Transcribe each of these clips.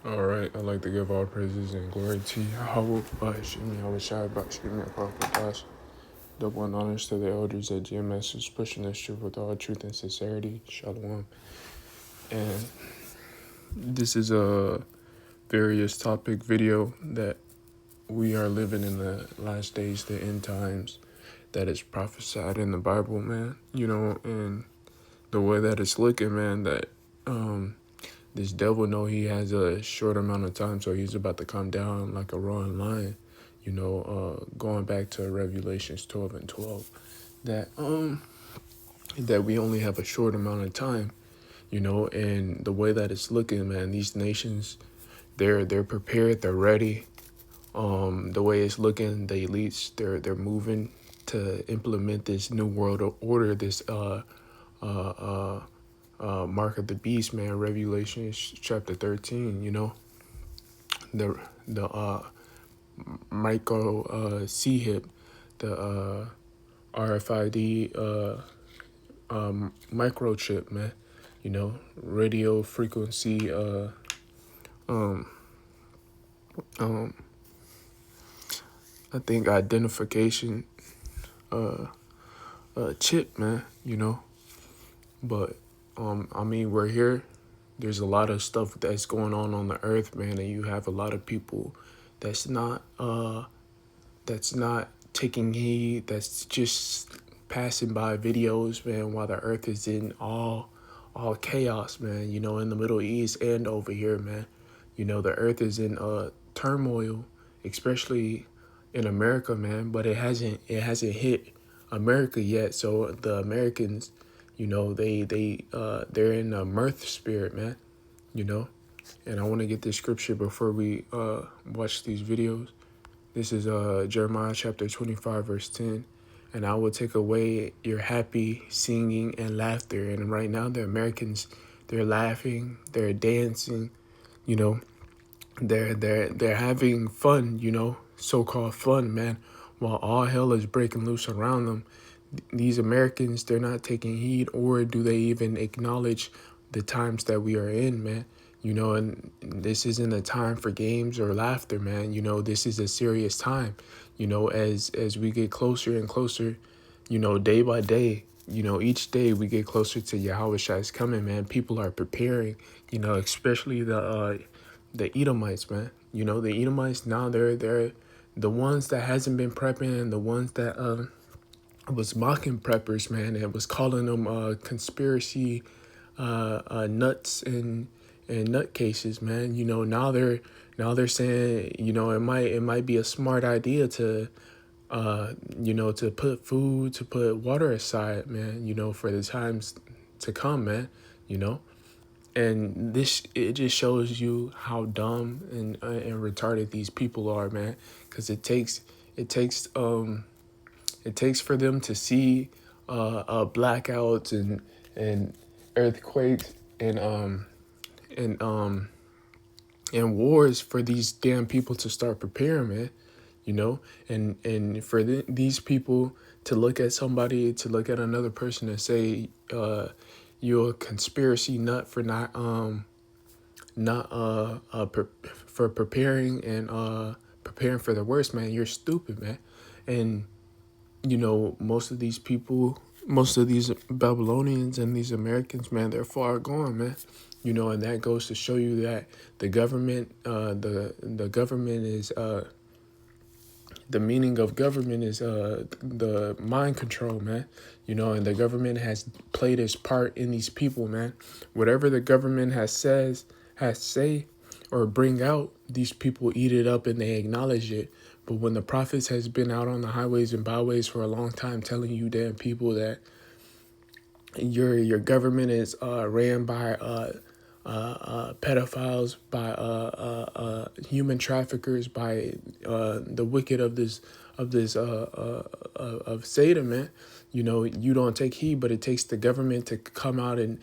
All right, I'd like to give all praises and glory to Yahweh, Shimi Yahweh Shimi Prophet double and honors to the elders at GMS who's pushing this truth with all truth and sincerity. Shalom. And this is a various topic video that we are living in the last days, the end times, that is prophesied in the Bible, man. And the way that it's looking, man, that this devil know he has a short amount of time, so he's about to come down like a roaring lion. Going back to Revelations 12 and 12, that we only have a short amount of time, and the way that it's looking, man, these nations, they're prepared, they're ready. The way it's looking, the elites, they're moving to implement this new world order, this mark of the beast, man. Revelation chapter 13. The micro C-hip, the RFID microchip, man. Radio frequency I think identification chip, man. But I mean, we're here. There's a lot of stuff that's going on the earth, man, and you have a lot of people that's not taking heed, that's just passing by videos, man, while the earth is in all chaos, man, in the Middle East and over here, man. The earth is in turmoil, especially in America, man, but it hasn't hit America yet. So the Americans, they're in a mirth spirit, man, And I want to get this scripture before we watch these videos. This is Jeremiah chapter 25, verse 10. And I will take away your happy singing and laughter. And right now the Americans, they're laughing, they're dancing, they're having fun, so-called fun, man, while all hell is breaking loose around them. These Americans, they're not taking heed, or do they even acknowledge the times that we are in, man? And this isn't a time for games or laughter, man. This is a serious time, as we get closer and closer, day by day, each day we get closer to Yahweh Shai's coming, man. People are preparing, especially the Edomites, man. The Edomites now, they're the ones that hasn't been prepping, and the ones that was mocking preppers, man, and was calling them conspiracy nuts and nutcases, man. Now they're saying, it might be a smart idea to to put water aside, man, for the times to come, man, and it just shows you how dumb and retarded these people are, man, because it takes for them to see blackouts and earthquakes and wars for these damn people to start preparing, man. And for these people to look at somebody, to look at another person and say you're a conspiracy nut for for preparing and preparing for the worst, man. You're stupid, man. And most of these people, most of these Babylonians and these Americans, man, they're far gone, man. And that goes to show you that the government, the government is, the meaning of government is the mind control, man. And the government has played its part in these people, man. Whatever the government has say, or bring out, these people eat it up and they acknowledge it. But when the prophets has been out on the highways and byways for a long time telling you damn people that your government is ran by pedophiles, by human traffickers, by the wicked of Satan, man. You don't take heed, but it takes the government to come out and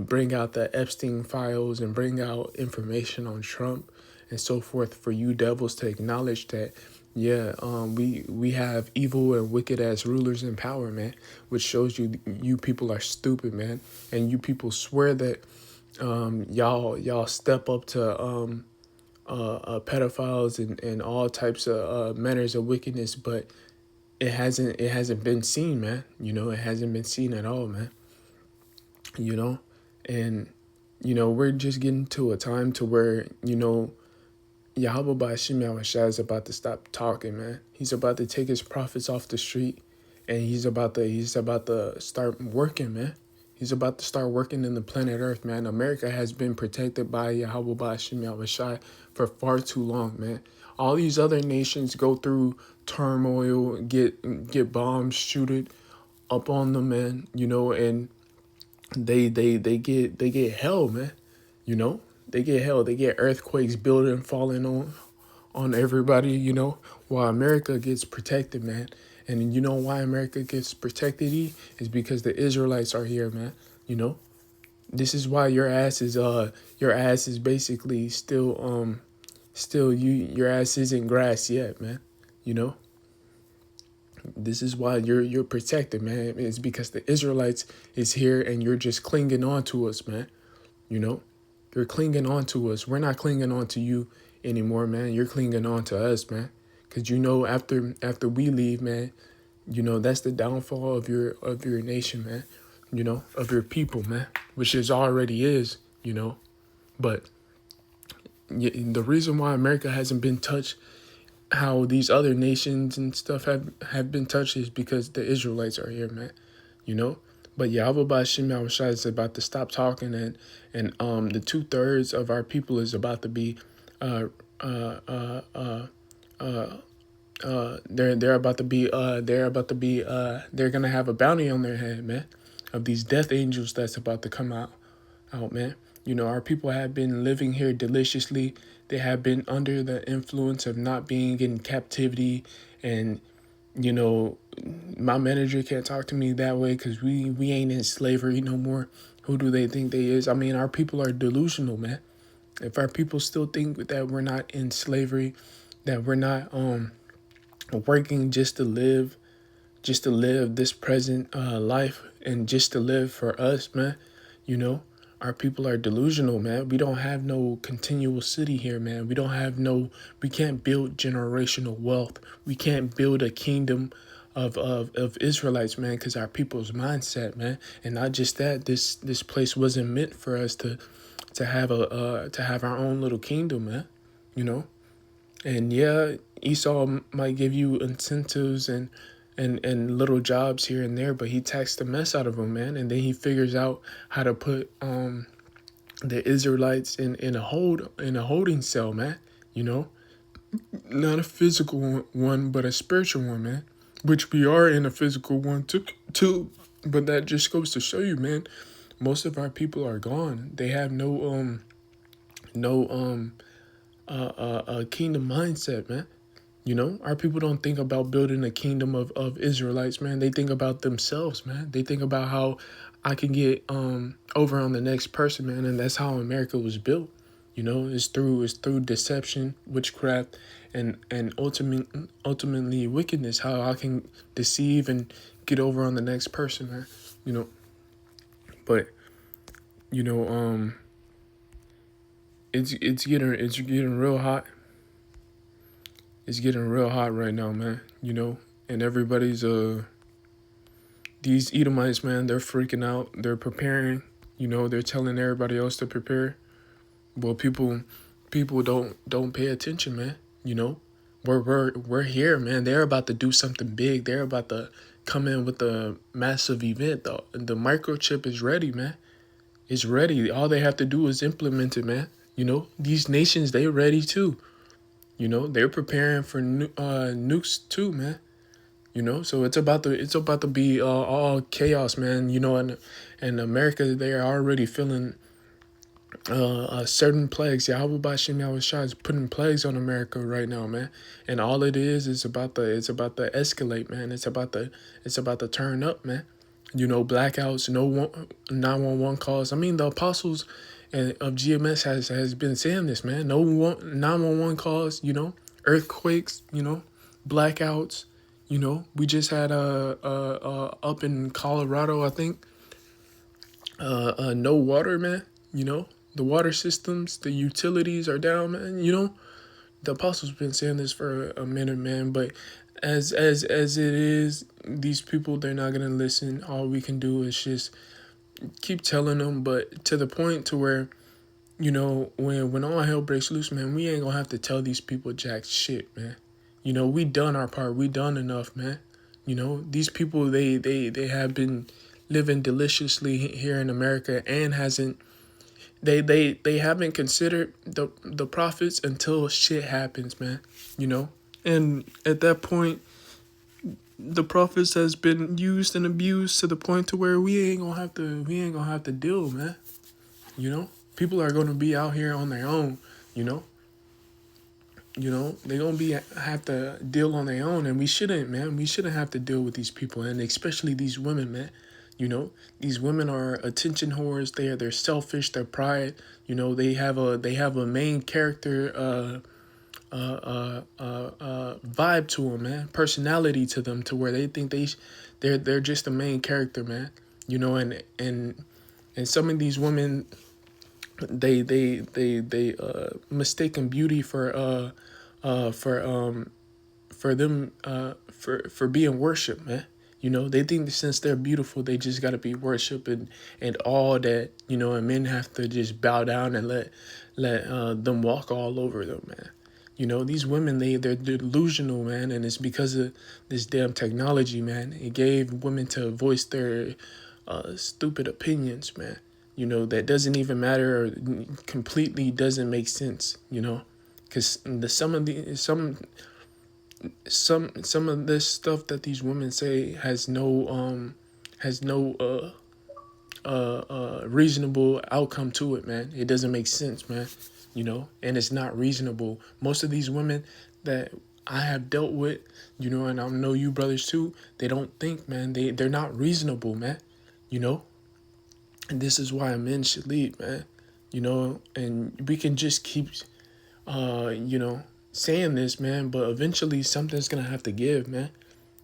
bring out the Epstein files and bring out information on Trump and so forth for you devils to acknowledge that, yeah, we have evil and wicked ass rulers in power, man, which shows you people are stupid, man, and you people swear that y'all step up to pedophiles and all types of manners of wickedness, but it hasn't been seen, man. It hasn't been seen at all, man. You know, and we're just getting to a time to where Yahweh Ba'ashim Yahushua is about to stop talking, man. He's about to take his prophets off the street, and he's about to start working, man. He's about to start working in the planet Earth, man. America has been protected by Yahweh Ba'ashim Yahushua for far too long, man. All these other nations go through turmoil, get bombs shooted up on them, man. And they get hell, man. They get hell. They get earthquakes, building falling on everybody. While America gets protected, man. And you know why America gets protected? Is because the Israelites are here, man. This is why your ass is basically still your ass isn't grass yet, man. You know. This is why you're protected, man. It's because the Israelites is here and you're just clinging on to us, man. You're clinging on to us. We're not clinging on to you anymore, man. You're clinging on to us, man. Because after we leave, man, that's the downfall of your nation, man. Of your people, man, which is already is, But the reason why America hasn't been touched how these other nations and stuff have been touched is because the Israelites are here, man. But Yahweh Ba'ashim Yahushua is about to stop talking, and the 2/3 of our people is about to be they're gonna have a bounty on their head, man, of these death angels that's about to come out, man. Our people have been living here deliciously. They have been under the influence of not being in captivity. And, my manager can't talk to me that way because we ain't in slavery no more. Who do they think they is? I mean, our people are delusional, man. If our people still think that we're not in slavery, that we're not working just to live this present life and just to live for us, man, our people are delusional, man. We don't have no continual city here, man. We can't build generational wealth. We can't build a kingdom of Israelites, man, because our people's mindset, man. And not just that, this place wasn't meant for us to have our own little kingdom, man. And yeah, Esau might give you incentives and little jobs here and there, but he taxed the mess out of them, man. And then he figures out how to put the Israelites in a holding cell, man. Not a physical one, but a spiritual one, man. Which we are in a physical one too. But that just goes to show you, man. Most of our people are gone. They have no kingdom mindset, man. Our people don't think about building a kingdom of Israelites, man. They think about themselves, man. They think about how I can get over on the next person, man. And that's how America was built. It's through deception, witchcraft, and ultimately wickedness. How I can deceive and get over on the next person, man. But it's getting real hot. It's getting real hot right now, man. And everybody's these Edomites, man, they're freaking out. They're preparing. They're telling everybody else to prepare. Well, people don't pay attention, man. We're here, man. They're about to do something big. They're about to come in with a massive event. The microchip is ready, man. It's ready. All they have to do is implement it, man. These nations, they ready too. They're preparing for nukes too, man. So it's about to be all chaos, man. And America, they are already feeling certain plagues. Yahweh Ba'ashim Yahushua is putting plagues on America right now, man. And all it is about to escalate, man. It's about to turn up, man. Blackouts, no 911 calls. I mean, the apostles of GMS has been saying this, man. No 911 calls, earthquakes, blackouts. We just had up in Colorado, I think, no water, man. The water systems, the utilities are down, man. The apostles been saying this for a minute, man. But as it is, these people they're not gonna listen. All we can do is just keep telling them, but to the point to where when all hell breaks loose, man, we ain't gonna have to tell these people jack shit, man. We done our part. We done enough, man. These people they have been living deliciously here in America and hasn't they haven't considered the prophets until shit happens, man. And at that point, the prophets has been used and abused to the point to where we ain't gonna have to deal, man. People are gonna be out here on their own. You know, they're gonna be have to deal on their own, and we shouldn't, man. We shouldn't have to deal with these people, and especially these women, man. These women are attention whores. They're selfish. They're pride. They have a main character vibe to them, man. Personality to them, to where they think they're just the main character, man. And some of these women they mistaken beauty for them for being worship, man. They think that since they're beautiful, they just gotta be worship and all that, and men have to just bow down and let them walk all over them, man. These women they're delusional, man, and it's because of this damn technology, man. It gave women to voice their stupid opinions, man. That doesn't even matter or completely doesn't make sense. Because some of this stuff that these women say has no reasonable outcome to it, man. It doesn't make sense, man. And it's not reasonable. Most of these women that I have dealt with, and I know you brothers too, they don't think, man. They're not reasonable, man. You know, and this is why men should lead, man. And we can just keep, saying this, man. But eventually, something's gonna have to give, man.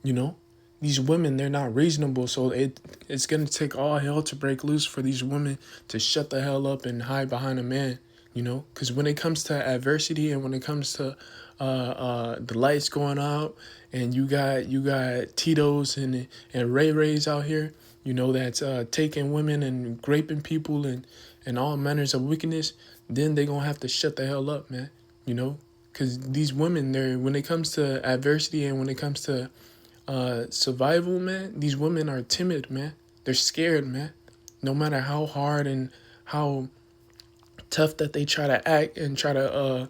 You know, these women they're not reasonable, so it's gonna take all hell to break loose for these women to shut the hell up and hide behind a man. Because when it comes to adversity and when it comes to the lights going out and you got Tito's and Ray Rays out here, that's taking women and raping people and all manners of wickedness, then they gonna have to shut the hell up, man. Because these women, when it comes to adversity and when it comes to survival, man, these women are timid, man. They're scared, man. No matter how hard and how tough that they try to act and try to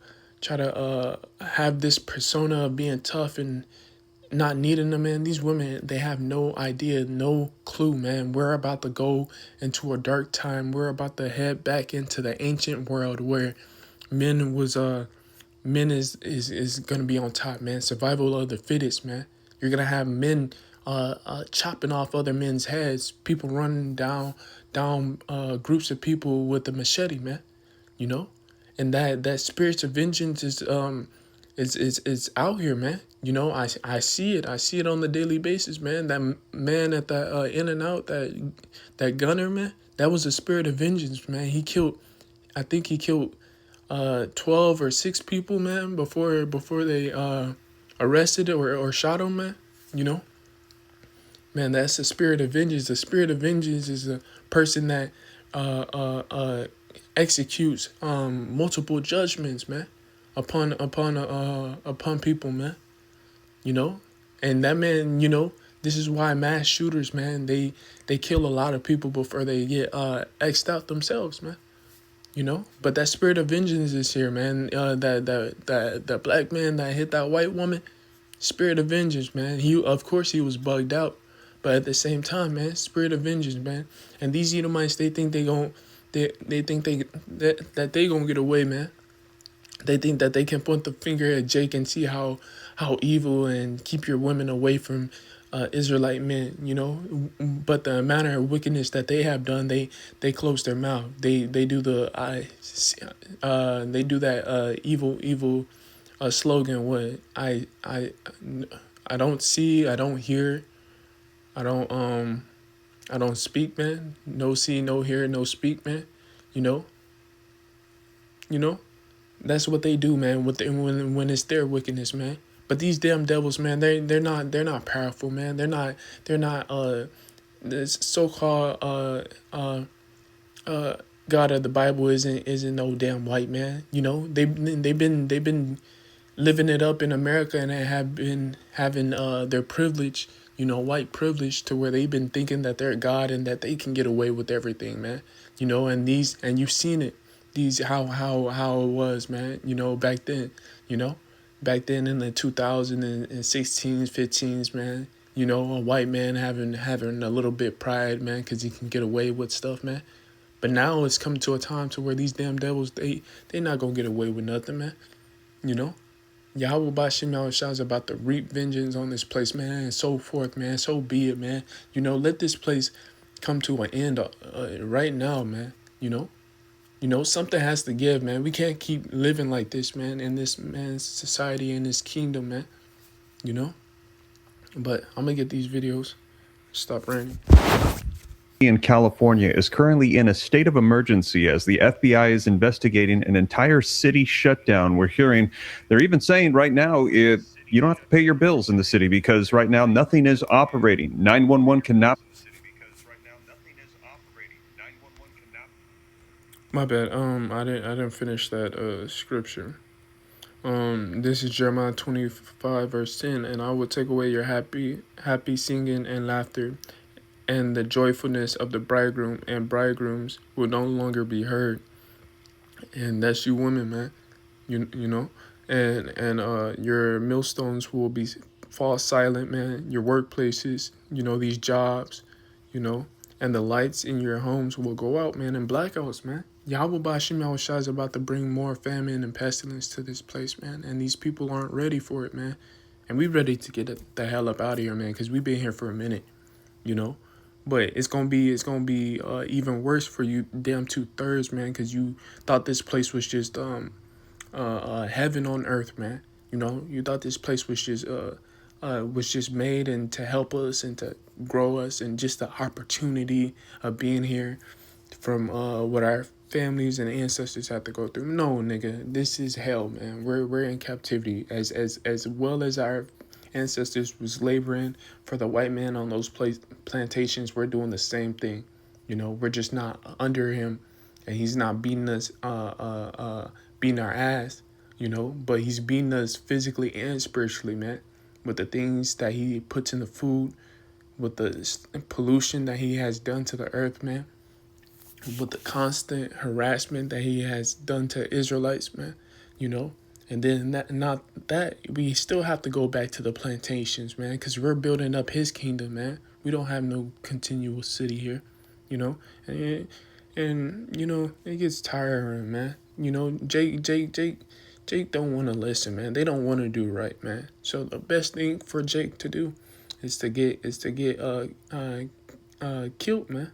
have this persona of being tough and not needing them, man. These women, they have no idea, no clue, man. We're about to go into a dark time. We're about to head back into the ancient world where men is gonna be on top, man. Survival of the fittest, man. You're gonna have men chopping off other men's heads, people running down groups of people with a machete, man. you know, and that spirit of vengeance is out here, man. I see it. I see it on the daily basis, man. That man at the In and Out, that gunner, man. That was a spirit of vengeance, man. I think he killed 12 or 6 people, man, before they arrested or shot him, man. You know, man, that's the spirit of vengeance. The spirit of vengeance is a person that executes multiple judgments, man, upon people, man. You know, and that man, this is why mass shooters, man, they kill a lot of people before they get xed out themselves, man. But that spirit of vengeance is here, man. That black man that hit that white woman, spirit of vengeance, man. Of course he was bugged out, but at the same time, man, spirit of vengeance, man. And these Edomites, they think they think that they gonna get away, man. They think that they can point the finger at Jake and see how evil and keep your women away from Israelite men, But the manner of wickedness that they have done, they close their mouth. They do they do that evil slogan. What I don't see, I don't hear, I don't speak, man. No see, no hear, no speak, man. You know, You know, that's what they do, man. When it's their wickedness, man. But these damn devils, man, they're not powerful, man. They're not this so called uh God of the Bible isn't no damn white man. You know, they've been living it up in America and have been having their privilege, white privilege, to where they've been thinking that they're God and that they can get away with everything, man. And you've seen it, these how it was, man. Back then, you know, back then in the 2016s, 15s, man. A white man having a little bit pride, man, because he can get away with stuff, man. But now it's come to a time to where these damn devils, they not gonna get away with nothing, man. You know, Yahweh Bashim Yahushua is about to reap vengeance on this place, man, and so forth, man. So be it, man. Let this place come to an end right now, man. Something has to give, man. We can't keep living like this, man, in this man's society, in this kingdom, man. You know. But I'm gonna get these videos. Stop raining. In California is currently in a state of emergency as the FBI is investigating an entire city shutdown. We're hearing, they're even saying right now, you don't have to pay your bills in the city because right now nothing is operating. 911 cannot. My bad. I didn't finish that scripture. This is Jeremiah 25 verse 10, and I will take away your happy singing and laughter, and the joyfulness of the bridegroom and bridegrooms will no longer be heard. And that's you women, man. You know, and your millstones will be fall silent, man. Your workplaces, these jobs, you know, and the lights in your homes will go out, man, in blackouts, man. Yahweh Bashim Yahushua is about to bring more famine and pestilence to this place, man. And these people aren't ready for it, man. And we ready to get the hell up out of here, man, because we've been here for a minute, you know. But it's gonna be even worse for you damn 2/3, man, because you thought this place was just heaven on earth, man. You thought this place was just made and to help us and to grow us, and just the opportunity of being here from what our families and ancestors had to go through. No, nigga, this is hell, man. We're in captivity as well as our ancestors was laboring for the white man on those plantations. We're doing the same thing. We're just not under him, and he's not beating us, beating our ass, but he's beating us physically and spiritually, man, with the things that he puts in the food, with the pollution that he has done to the earth, man, with the constant harassment that he has done to Israelites, man, And then we still have to go back to the plantations, man, because we're building up his kingdom, man. We don't have no continual city here, you know. And it gets tiring, man. Jake don't want to listen, man. They don't want to do right, man. So the best thing for Jake to do is to get killed, man.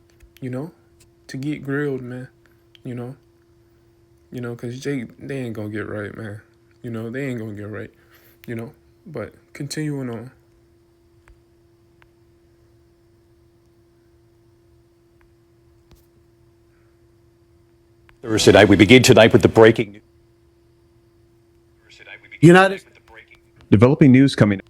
To get grilled, man. Because Jake, they ain't gonna get right, man. They ain't gonna get right. But continuing on. Thursday night, we begin tonight with the breaking news. Developing news coming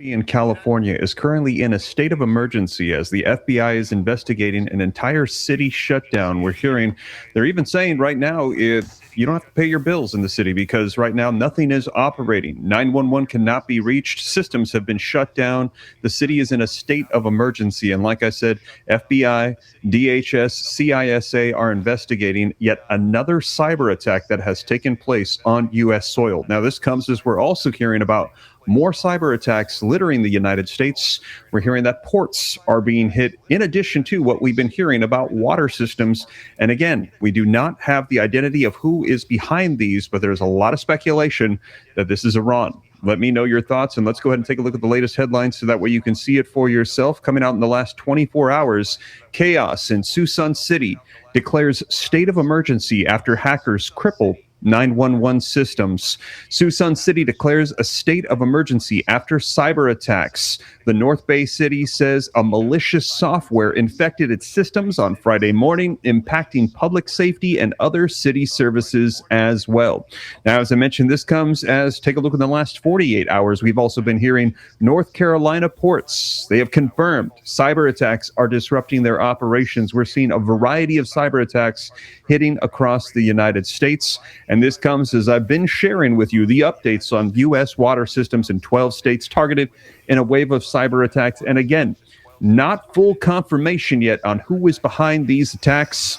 in California is currently in a state of emergency as the FBI is investigating an entire city shutdown. We're hearing, they're even saying right now, you don't have to pay your bills in the city because right now nothing is operating. 911 cannot be reached. Systems have been shut down. The city is in a state of emergency. And like I said, FBI, DHS, CISA are investigating yet another cyber attack that has taken place on U.S. soil. Now, this comes as we're also hearing about more cyber attacks littering the United States. We're hearing that ports are being hit, in addition to what we've been hearing about water systems. And again, we do not have the identity of who is behind these, but there's a lot of speculation that this is Iran. Let me know your thoughts, and let's go ahead and take a look at the latest headlines so that way you can see it for yourself. Coming out in the last 24 hours, chaos in Suisun City declares state of emergency after hackers cripple 911 systems. Suisun City declares a state of emergency after cyber attacks. The North Bay city says a malicious software infected its systems on Friday morning, impacting public safety and other city services as well. Now, as I mentioned, this comes as, take a look in the last 48 hours, we've also been hearing North Carolina ports. They have confirmed cyber attacks are disrupting their operations. We're seeing a variety of cyber attacks hitting across the United States. And this comes as I've been sharing with you the updates on U.S. water systems in 12 states targeted in a wave of cyber attacks. And again, not full confirmation yet on who is behind these attacks,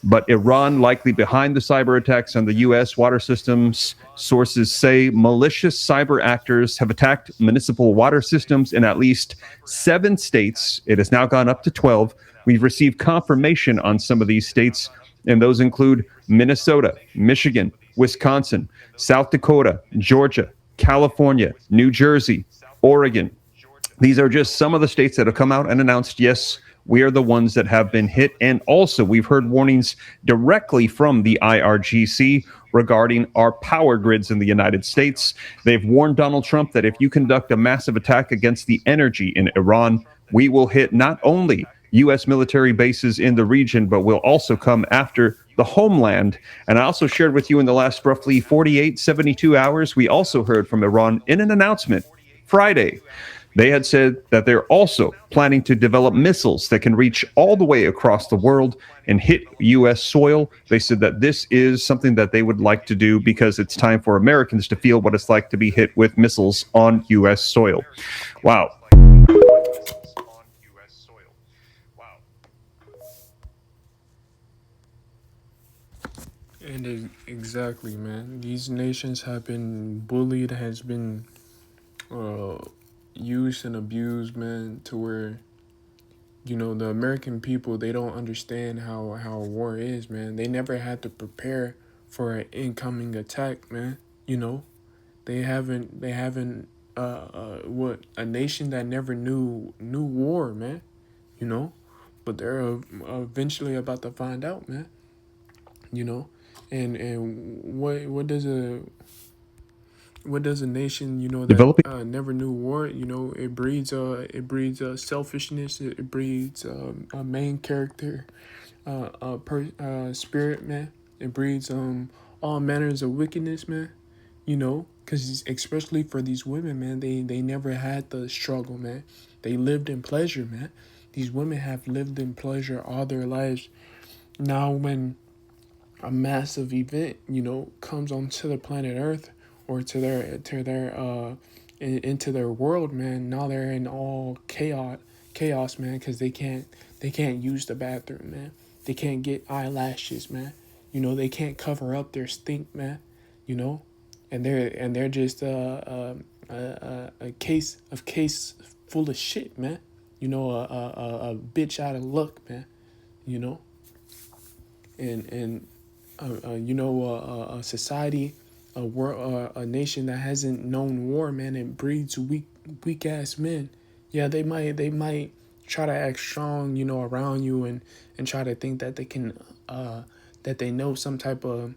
but Iran likely behind the cyber attacks on the U.S. water systems. Sources say malicious cyber actors have attacked municipal water systems in at least 7 states. It has now gone up to 12. We've received confirmation on some of these states, and those include Minnesota, Michigan, Wisconsin, South Dakota, Georgia, California, New Jersey, Oregon. These are just some of the states that have come out and announced, yes, we are the ones that have been hit. And also, we've heard warnings directly from the IRGC regarding our power grids in the United States. They've warned Donald Trump that if you conduct a massive attack against the energy in Iran, we will hit not only U.S. military bases in the region, but will also come after the homeland. And I also shared with you in the last roughly 48, 72 hours, we also heard from Iran in an announcement Friday. They had said that they're also planning to develop missiles that can reach all the way across the world and hit U.S. soil. They said that this is something that they would like to do because it's time for Americans to feel what it's like to be hit with missiles on U.S. soil. Wow. And exactly, man. These nations have been bullied, has been uh, used and abused, man, to where, you know, the American people, they don't understand how war is, man. They never had to prepare for an incoming attack, man. You know, they haven't what, a nation that never knew war, man. You know, but they're eventually about to find out, man. You know, and what does a nation, you know, that Developing never knew war, you know, it breeds selfishness, it breeds a main character spirit, man. It breeds all manners of wickedness, man. You know, because especially for these women, man, they never had the struggle, man. They lived in pleasure, man. These women have lived in pleasure all their lives. Now when a massive event, you know, comes onto the planet Earth, or into their world, man. Now they're in all chaos, man, because they can't use the bathroom, man. They can't get eyelashes, man. You know, they can't cover up their stink, man. You know, and they're just a case full of shit, man. You know, a bitch out of luck, man. You know, and you know, a society, a world, a nation that hasn't known war, man, it breeds weak ass men. Yeah, they might try to act strong, you know, around you, and try to think that they can, that they know some type of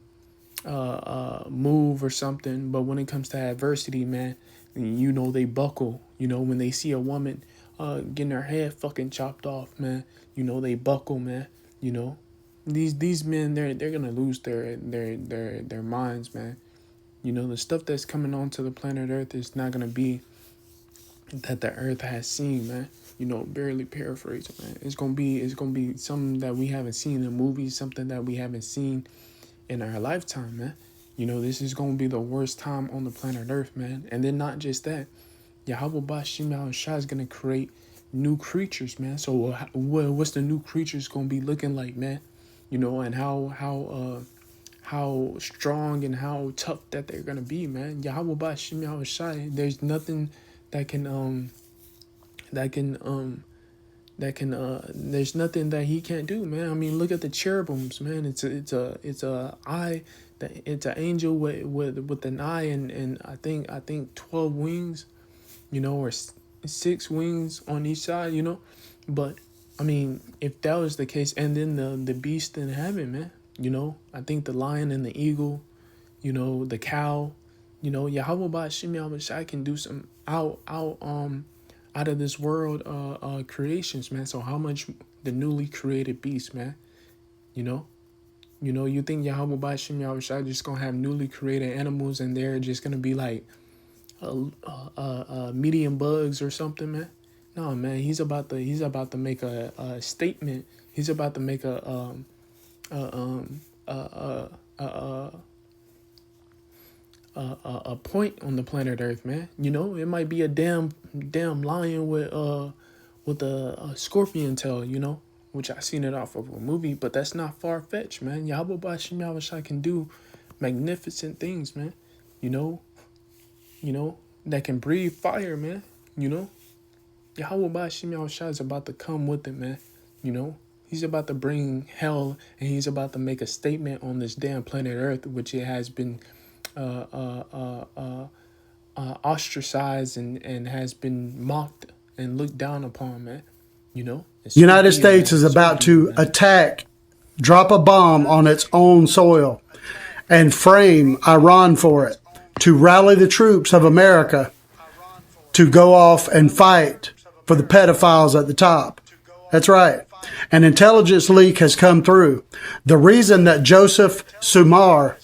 move or something. But when it comes to adversity, man, you know, they buckle. You know, when they see a woman getting her head fucking chopped off, man, you know, they buckle, man. You know, these men, they're gonna lose their minds, man. You know, the stuff that's coming onto the planet Earth is not gonna be that the Earth has seen, man. You know, barely paraphrasing, man. It's gonna be something that we haven't seen in movies, something that we haven't seen in our lifetime, man. You know, this is gonna be the worst time on the planet Earth, man. And then not just that, Yahweh Bashim Shah is gonna create new creatures, man. So what's the new creatures gonna be looking like, man? You know, and how strong and how tough that they're gonna be, man. Yahweh Bashim Shah. There's nothing that can that can there's nothing that he can't do, man. I mean, look at the cherubims, man. It's a eye, that it's an angel with an eye, and I think 12 wings, you know, or 6 wings on each side, you know. But I mean, if that was the case, and then the beast in heaven, man, you know, I think the lion and the eagle, the cow, Yahweh Bashim Yahushai can do some out of this world creations, man. So how much the newly created beast, man? You think Yahweh Bashim Yahushai just gonna have newly created animals and they're just gonna be like medium bugs or something, man? No, man. He's about to make a statement. He's about to make a point on the planet Earth, man. It might be a damn lion with a scorpion tail, which I seen it off of a movie, but that's not far fetched, man. Yahweh Bashim Yahushai can do magnificent things, man. That can breathe fire, man. Yahweh Bashim Yahushai is about to come with it, man. He's about to bring hell, and he's about to make a statement on this damn planet Earth, which it has been ostracized and has been mocked and looked down upon, man. United States is about to attack, drop a bomb on its own soil, and frame Iran for it, to rally the troops of America to go off and fight for the pedophiles at the top. That's right. An intelligence leak has come through. The reason that Joseph Sumar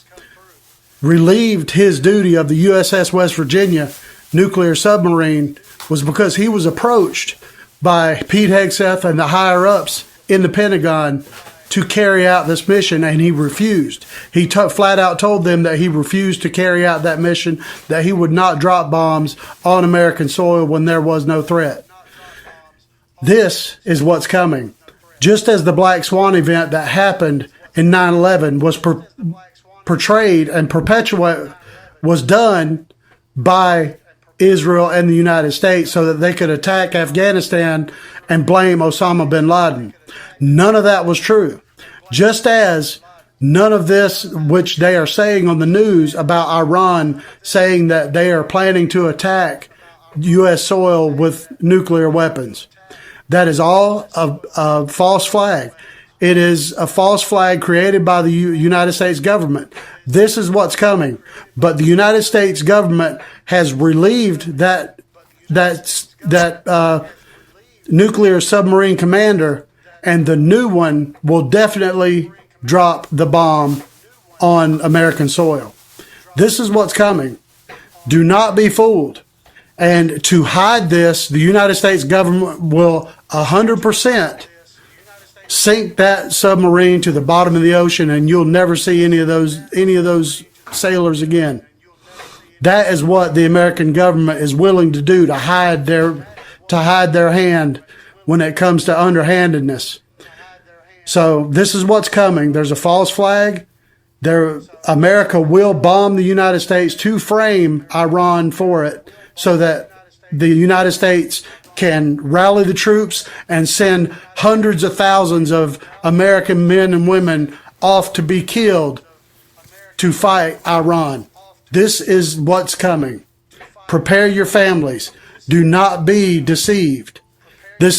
relieved his duty of the USS West Virginia nuclear submarine was because he was approached by Pete Hegseth and the higher-ups in the Pentagon to carry out this mission, and he refused. He flat out told them that he refused to carry out that mission, that he would not drop bombs on American soil when there was no threat. This is what's coming. Just as the Black Swan event that happened in 9/11 was portrayed and perpetuated, was done by Israel and the United States so that they could attack Afghanistan and blame Osama bin Laden. None of that was true. Just as none of this, which they are saying on the news about Iran, saying that they are planning to attack U.S. soil with nuclear weapons. That is all a false flag. It is a false flag created by the United States government. This is what's coming. But the United States government has relieved that nuclear submarine commander, and the new one will definitely drop the bomb on American soil. This is what's coming. Do not be fooled. And to hide this, the United States government will 100% sink that submarine to the bottom of the ocean, and you'll never see any of those sailors again. That is what the American government is willing to do to hide their hand when it comes to underhandedness. So this is what's coming. There's a false flag. America will bomb the United States to frame Iran for it, so that the United States can rally the troops and send hundreds of thousands of American men and women off to be killed to fight Iran. This is what's coming. Prepare your families. Do not be deceived. And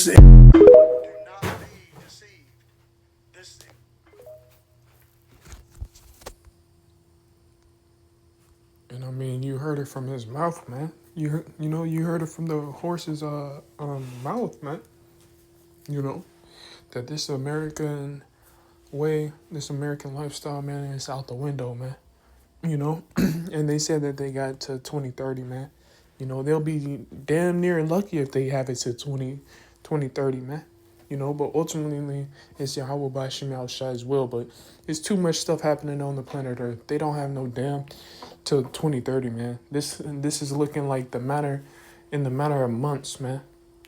I mean, you heard it from his mouth, man. You heard it from the horse's mouth, man. That this American way, this American lifestyle, man, is out the window, man. And they said that they got to 2030, man. They'll be damn near lucky if they have it to 2030, man. But ultimately, it's Yahweh Bashim Yahushai's will. But it's too much stuff happening on the planet Earth. They don't have no damn till 2030, man. This is looking like in the matter of months, man.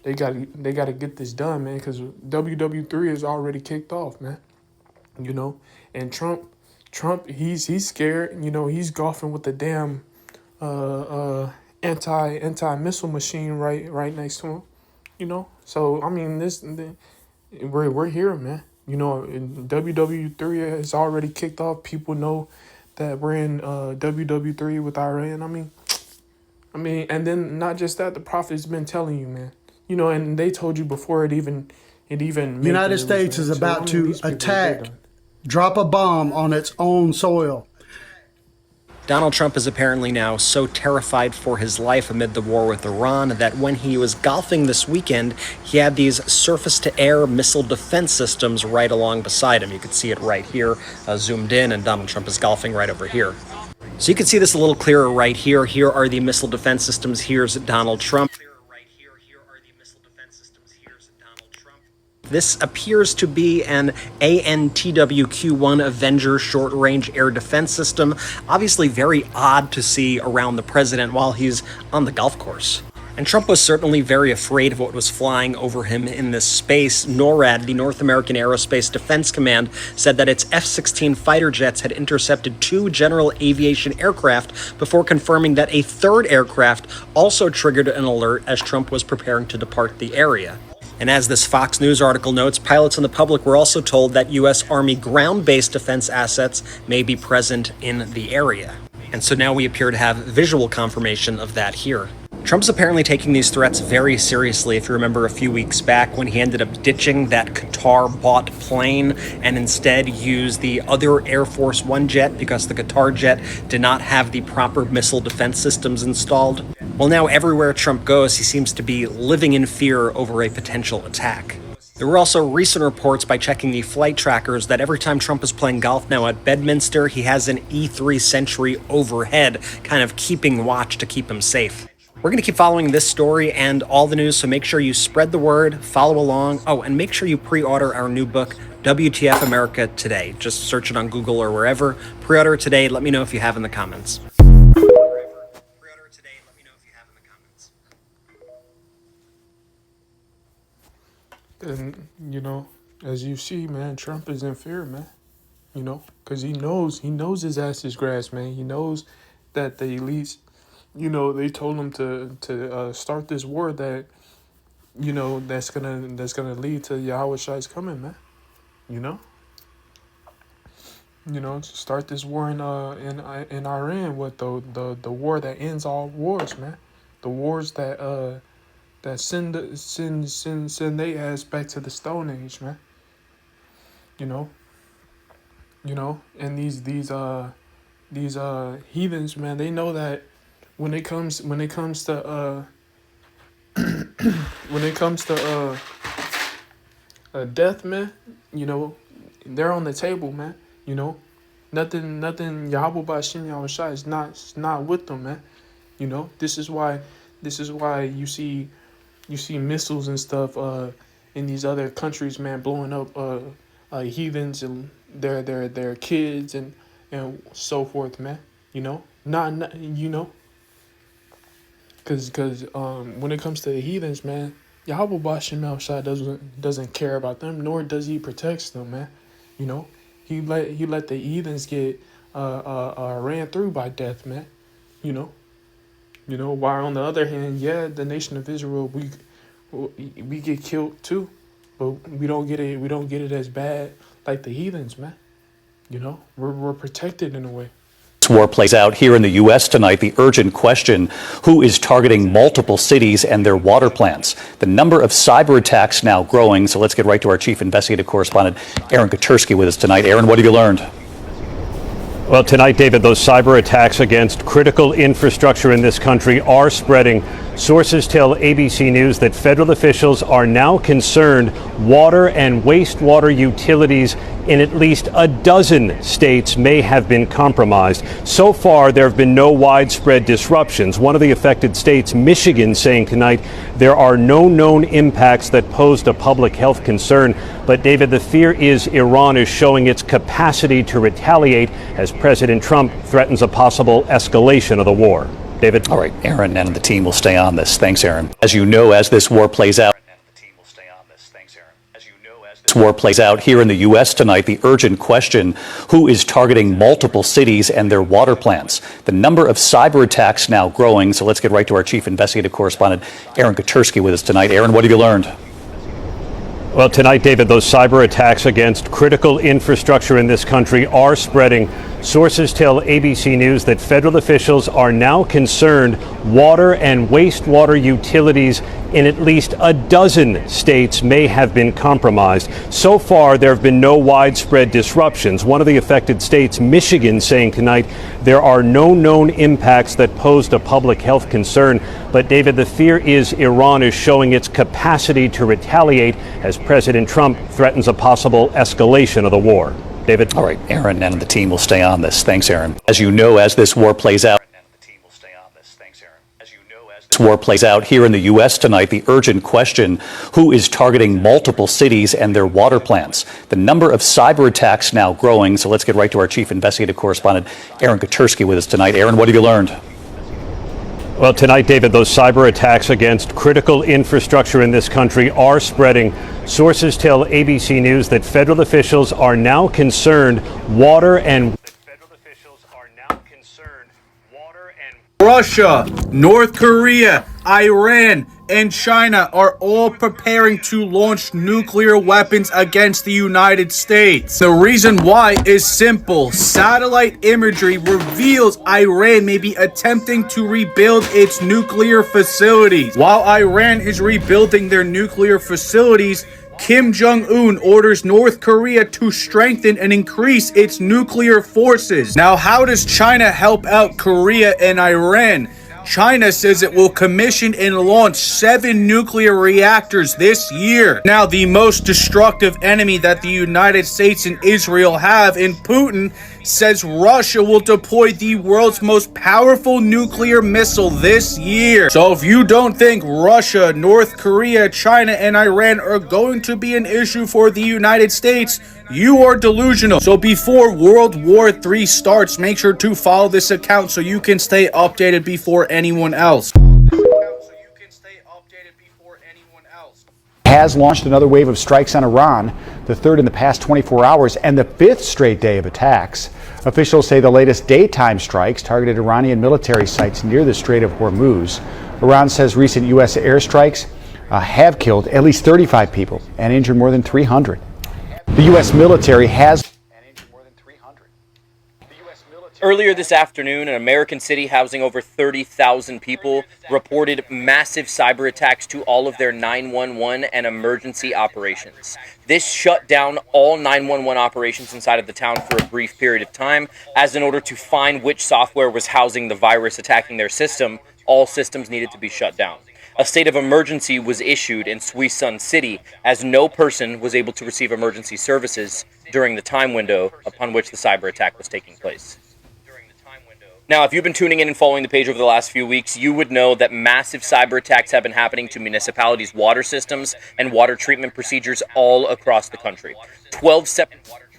They gotta get this done, man, because WW3 is already kicked off, man. And Trump, he's scared. He's golfing with the damn anti-missile machine right next to him. So I mean, we're here, man. WW3 is already kicked off. People know that we're in WW3 with Iran. I mean, and then not just that, the prophet's been telling you, man. And they told you before it even. United States is about to attack, drop a bomb on its own soil. Donald Trump is apparently now so terrified for his life amid the war with Iran that when he was golfing this weekend, he had these surface-to-air missile defense systems right along beside him. You can see it right here, zoomed in, and Donald Trump is golfing right over here. So you can see this a little clearer right here. Here are the missile defense systems. Here's Donald Trump. This appears to be an ANTWQ-1 Avenger short-range air defense system. Obviously very odd to see around the president while he's on the golf course. And Trump was certainly very afraid of what was flying over him in this space. NORAD, the North American Aerospace Defense Command, said that its F-16 fighter jets had intercepted 2 general aviation aircraft before confirming that a third aircraft also triggered an alert as Trump was preparing to depart the area. And as this Fox News article notes, pilots and the public were also told that U.S. Army ground-based defense assets may be present in the area. And so now we appear to have visual confirmation of that here. Trump's apparently taking these threats very seriously. If you remember a few weeks back when he ended up ditching that Qatar-bought plane and instead used the other Air Force One jet because the Qatar jet did not have the proper missile defense systems installed. Well, now everywhere Trump goes, he seems to be living in fear over a potential attack. There were also recent reports by checking the flight trackers that every time Trump is playing golf now at Bedminster, he has an E3 Sentry overhead, kind of keeping watch to keep him safe. We're going to keep following this story and all the news, so make sure you spread the word, follow along. Oh, and make sure you pre-order our new book, WTF America, today. Just search it on Google or wherever. Pre-order it today. Let me know if you have in the comments. And, you know, as you see, man, Trump is in fear, man. You know, because he knows his ass is grass, man. He knows that the elites, you know, they told him to start this war that, you know, that's gonna lead to Yahweh Shai's coming, man. You know, to start this war in Iran, with the war that ends all wars, man. The wars that send they ass back to the Stone Age, man. And these heathens, man, they know that when it comes to death, man, you know, they're on the table, man. You know, nothing Yahweh Bashim Yahweh Shai is not with them, man. You know, this is why you see missiles and stuff in these other countries, man, blowing up heathens and their kids and so forth, man. You know, not you know, because when it comes to the heathens, man, Yahweh Bashim Yahweh Shai doesn't care about them, nor does he protect them, man. You know, he let the heathens get ran through by death, man. You know, while on the other hand, yeah, the nation of Israel, we get killed too, but we don't get it as bad like the heathens, man. You know, we're protected in a way. This war plays out here in the U.S. tonight. The urgent question, who is targeting multiple cities and their water plants? The number of cyber attacks now growing. So let's get right to our chief investigative correspondent, Aaron Katersky, with us tonight. Aaron, what have you learned? Well, tonight, David, those cyber attacks against critical infrastructure in this country are spreading. Sources tell ABC News that federal officials are now concerned water and wastewater utilities in at least a dozen states may have been compromised. So far, there have been no widespread disruptions. One of the affected states, Michigan, saying tonight there are no known impacts that posed a public health concern. But David, the fear is Iran is showing its capacity to retaliate as President Trump threatens a possible escalation of the war. David? All right, Aaron and the team will stay on this. Thanks, Aaron. As you know, as this war plays out, here in the U.S. tonight, the urgent question, who is targeting multiple cities and their water plants? The number of cyber attacks now growing. So let's get right to our chief investigative correspondent, Aaron Katersky, with us tonight. Aaron, what have you learned? Well, tonight, David, those cyber attacks against critical infrastructure in this country are spreading. Sources tell ABC News that federal officials are now concerned water and wastewater utilities in at least a dozen states may have been compromised. So far, there have been no widespread disruptions. One of the affected states, Michigan, saying tonight there are no known impacts that posed a public health concern. But David, the fear is Iran is showing its capacity to retaliate as President Trump threatens a possible escalation of the war. David? All right, Aaron and the team will stay on this. Thanks, Aaron. As you know, as this war plays out, here in the U.S. tonight, the urgent question, who is targeting multiple cities and their water plants? The number of cyber attacks now growing. So let's get right to our chief investigative correspondent, Aaron Katersky, with us tonight. Aaron, what have you learned? Well, tonight, David, those cyber attacks against critical infrastructure in this country are spreading. Sources tell ABC News that federal officials are now concerned Russia, North Korea, Iran, and China are all preparing to launch nuclear weapons against the United States. The reason why is simple. Satellite imagery reveals Iran may be attempting to rebuild its nuclear facilities. While Iran is rebuilding their nuclear facilities, Kim Jong-un orders North Korea to strengthen and increase its nuclear forces. Now, how does China help out Korea and Iran? China says it will commission and launch 7 nuclear reactors this year. Now, the most destructive enemy that the United States and Israel have in Putin says Russia will deploy the world's most powerful nuclear missile this year. So if you don't think Russia, North Korea, China, and Iran are going to be an issue for the United States, you are delusional. So before World War III starts, make sure to follow this account so you can stay updated before anyone else. Has launched another wave of strikes on Iran, the third in the past 24 hours and the 5th straight day of attacks. Officials say the latest daytime strikes targeted Iranian military sites near the Strait of Hormuz. Iran says recent U.S. airstrikes have killed at least 35 people and injured more than 300. The U.S. military has Earlier this afternoon, an American city housing over 30,000 people reported massive cyber attacks to all of their 911 and emergency operations. This shut down all 911 operations inside of the town for a brief period of time, as in order to find which software was housing the virus attacking their system, all systems needed to be shut down. A state of emergency was issued in Suisun City, as no person was able to receive emergency services during the time window upon which the cyber attack was taking place. Now, if you've been tuning in and following the page over the last few weeks, you would know that massive cyber attacks have been happening to municipalities' water systems and water treatment procedures all across the country. 12 separate water treatment procedures.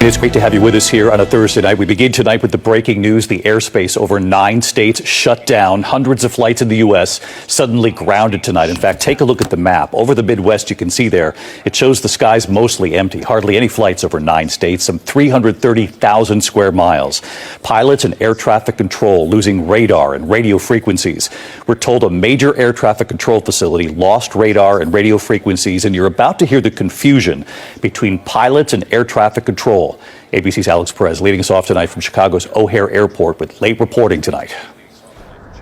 It's great to have you with us here on a Thursday night. We begin tonight with the breaking news. The airspace over 9 states shut down. Hundreds of flights in the U.S. suddenly grounded tonight. In fact, take a look at the map. Over the Midwest, you can see there, it shows the skies mostly empty. Hardly any flights over 9 states, some 330,000 square miles. Pilots and air traffic control losing radar and radio frequencies. We're told a major air traffic control facility lost radar and radio frequencies, and you're about to hear the confusion between pilots and air traffic control. ABC's Alex Perez leading us off tonight from Chicago's O'Hare Airport with late reporting tonight.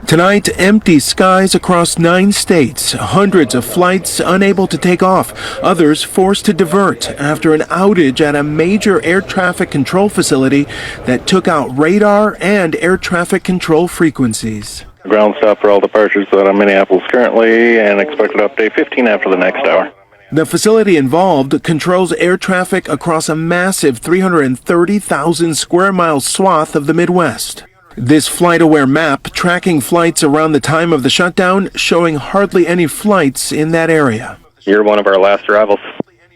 Tonight, empty skies across 9 states, hundreds of flights unable to take off, others forced to divert after an outage at a major air traffic control facility that took out radar and air traffic control frequencies. Ground stop for all departures out of Minneapolis currently, and expected update 15 after the next hour. The facility involved controls air traffic across a massive 330,000 square mile swath of the Midwest. This FlightAware map tracking flights around the time of the shutdown, showing hardly any flights in that area. You're one of our last arrivals.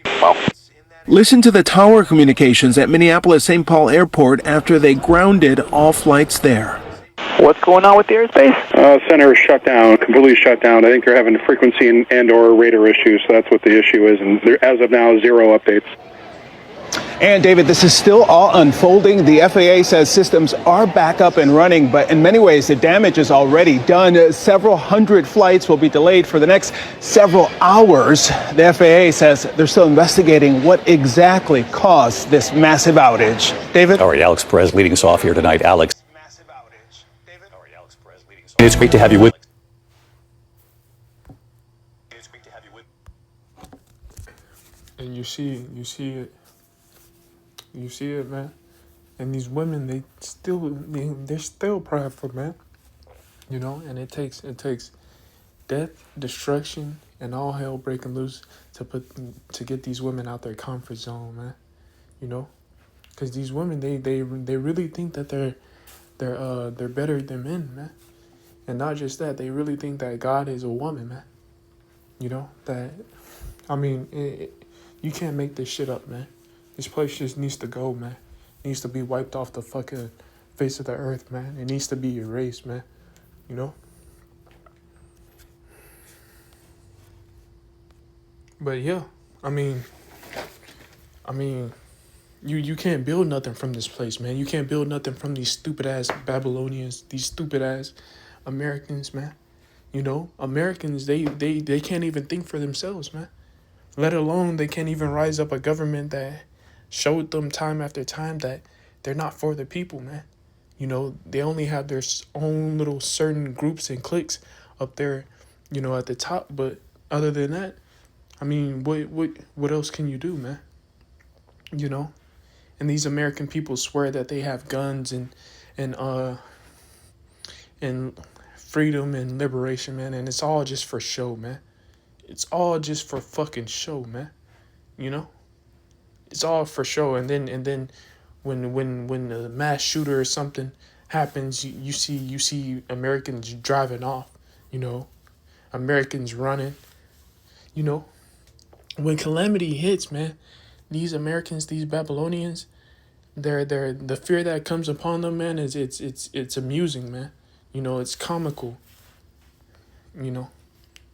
Wow. Listen to the tower communications at Minneapolis-St. Paul Airport after they grounded all flights there. What's going on with the airspace? Center is shut down, completely shut down. I think they're having frequency and or radar issues, so that's what the issue is. And there, as of now, 0 updates. And David, this is still all unfolding. The FAA says systems are back up and running, but in many ways the damage is already done. Several hundred flights will be delayed for the next several hours. The FAA says they're still investigating what exactly caused this massive outage. David? All right, Alex Perez leading us off here tonight. Alex. Massive outage. David? All right, Alex Perez leading us off. It's great to have you with. It's great to have you with. And you see it, man. And these women, they're still prideful, man. You know, and it takes death, destruction, and all hell breaking loose to get these women out their comfort zone, man. You know, because these women, they really think that they're better than men, man. And not just that, they really think that God is a woman, man. You know, you can't make this shit up, man. This place just needs to go, man. It needs to be wiped off the fucking face of the earth, man. It needs to be erased, man. You know? But yeah, you can't build nothing from this place, man. You can't build nothing from these stupid ass Babylonians, these stupid ass Americans, man. You know, Americans, they can't even think for themselves, man. Let alone they can't even rise up a government that showed them time after time that they're not for the people, man. You know, they only have their own little certain groups and cliques up there, you know, at the top. But other than that, what else can you do, man? You know, and these American people swear that they have guns and freedom and liberation, man, and it's all just for show, man. It's all just for fucking show, man. You know, it's all for show, and then when a mass shooter or something happens, you see Americans driving off, you know, Americans running, you know. When calamity hits, man, these Americans, these Babylonians, the fear that comes upon them, man, is it's amusing, man. You know, it's comical. You know,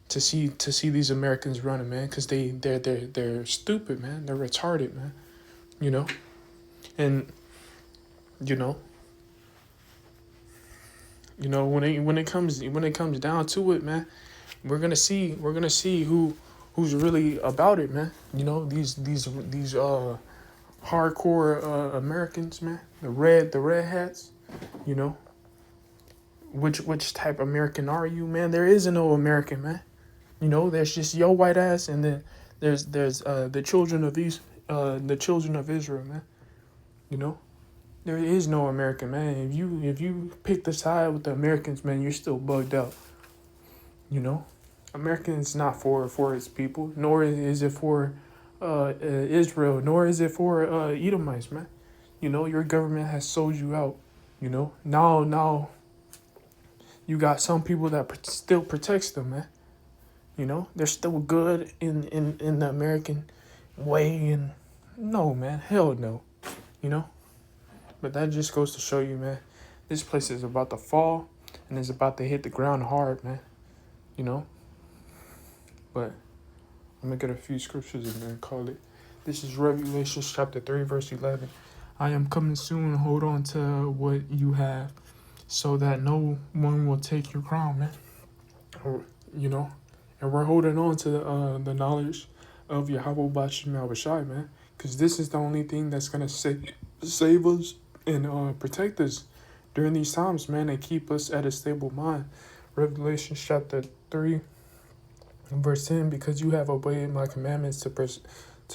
to see these Americans running, man, because they're stupid, man. They're retarded, man. You know, and you know when it comes down to it, man, we're gonna see who's really about it, man. You know, these hardcore Americans, man, the red hats, you know. Which type of American are you, man? There is no American, man. You know, there's just your white ass, and then there's the children of Israel, man. You know, there is no American, man. If you pick the side with the Americans, man, you're still bugged out. You know, America is not for its people, nor is it for Israel, nor is it for Edomites, man. You know, your government has sold you out. You know, now. You got some people that still protects them, man. You know, they're still good in the American way, and no, man, hell no, you know. But that just goes to show you, man, this place is about to fall, and it's about to hit the ground hard, man. You know. But I'm gonna get a few scriptures and then call it. This is Revelation chapter 3, verse 11. I am coming soon. Hold on to what you have, so that no one will take your crown, man. You know, and we're holding on to the knowledge of Yahweh Bashim Al-Bashai, man, because this is the only thing that's going to save us and protect us during these times, man, and keep us at a stable mind. Revelation chapter 3, verse 10, because you have obeyed my commandments to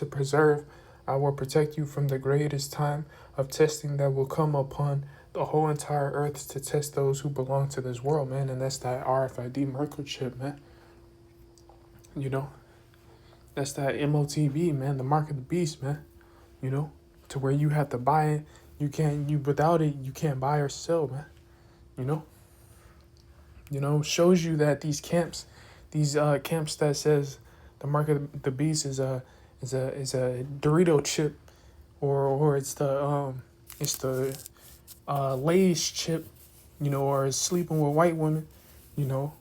preserve, I will protect you from the greatest time of testing that will come upon the whole entire earth to test those who belong to this world, man. And that's that RFID microchip, man. You know, that's that MOTB, man, the mark of the beast, man. You know, to where you have to buy it. Without it, you can't buy or sell, man. You know, shows you that these camps that says the mark of the beast is a Dorito chip, or it's the Lay's chip, you know, or is sleeping with white women, you know,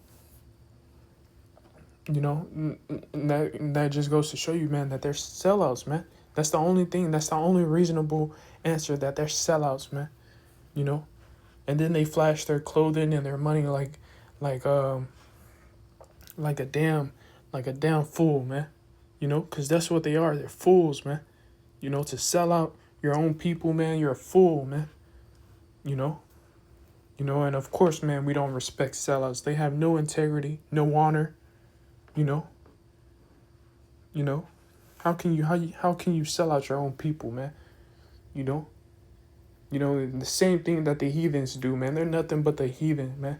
and that just goes to show you, man, that they're sellouts, man. That's the only thing. That's the only reasonable answer, that they're sellouts, man. You know? And then they flash their clothing and their money like a damn fool, man. You know, because that's what they are. They're fools, man. You know, to sell out your own people, man, you're a fool, man. You know? You know, and of course, man, we don't respect sellouts. They have no integrity, no honor, you know? You know? How can you sell out your own people, man? You know? You know, the same thing that the heathens do, man. They're nothing but the heathen, man.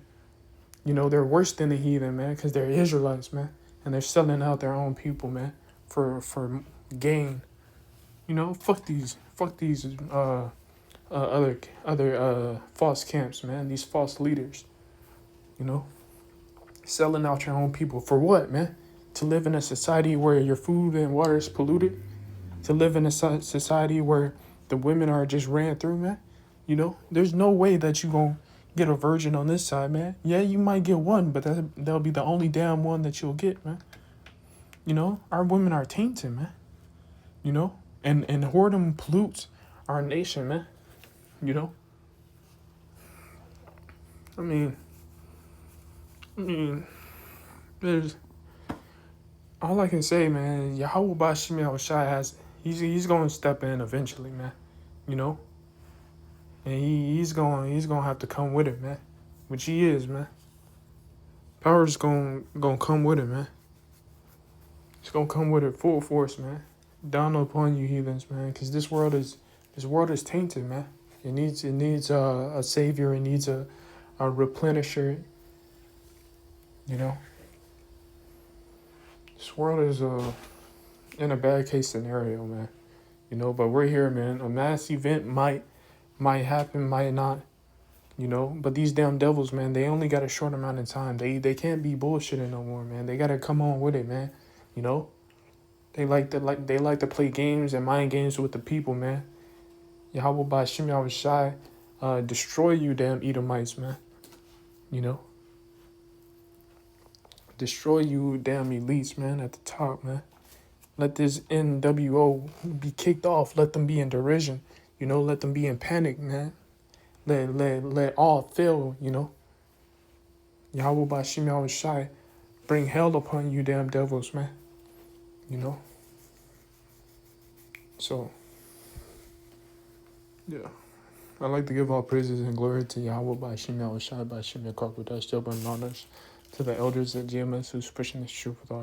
You know, they're worse than the heathen, man, because they're Israelites, man. And they're selling out their own people, man, for gain. You know, fuck these other false camps, man. These false leaders. You know, selling out your own people for what, man? To live in a society where your food and water is polluted? To live in a society where the women are just ran through, man? You know, there's no way that you gonna get a virgin on this side, man. Yeah, you might get one, but that'll be the only damn one that you'll get, man. You know, our women are tainted, man. You know, and whoredom pollutes our nation, man. You know. I mean, there's all I can say, man. Yahweh Bashim Yahushai has he's going to step in eventually, man. You know, and he's going to have to come with it, man. Which he is, man. Power's going to come with it, man. It's going to come with it full force, man. Down upon you heathens, man, because this world is tainted, man. It needs a savior. It needs a replenisher. You know, this world is in a bad case scenario, man. You know, but we're here, man. A mass event might happen, might not. You know, but these damn devils, man, they only got a short amount of time. They can't be bullshitting no more, man. They gotta come on with it, man. You know, they like to play games and mind games with the people, man. Yahweh Bashim Yahushai, destroy you damn Edomites, man. You know, destroy you damn elites, man, at the top, man. Let this NWO be kicked off. Let them be in derision. You know, let them be in panic, man. Let all fail, you know. Yahweh Bashim Yahushai, bring hell upon you damn devils, man. You know. So, yeah. I'd like to give all praises and glory to Yahweh Bashim Yahushai, Bashim Yakobudash, Jabbar and honors to the elders at GMS who's pushing this truth with all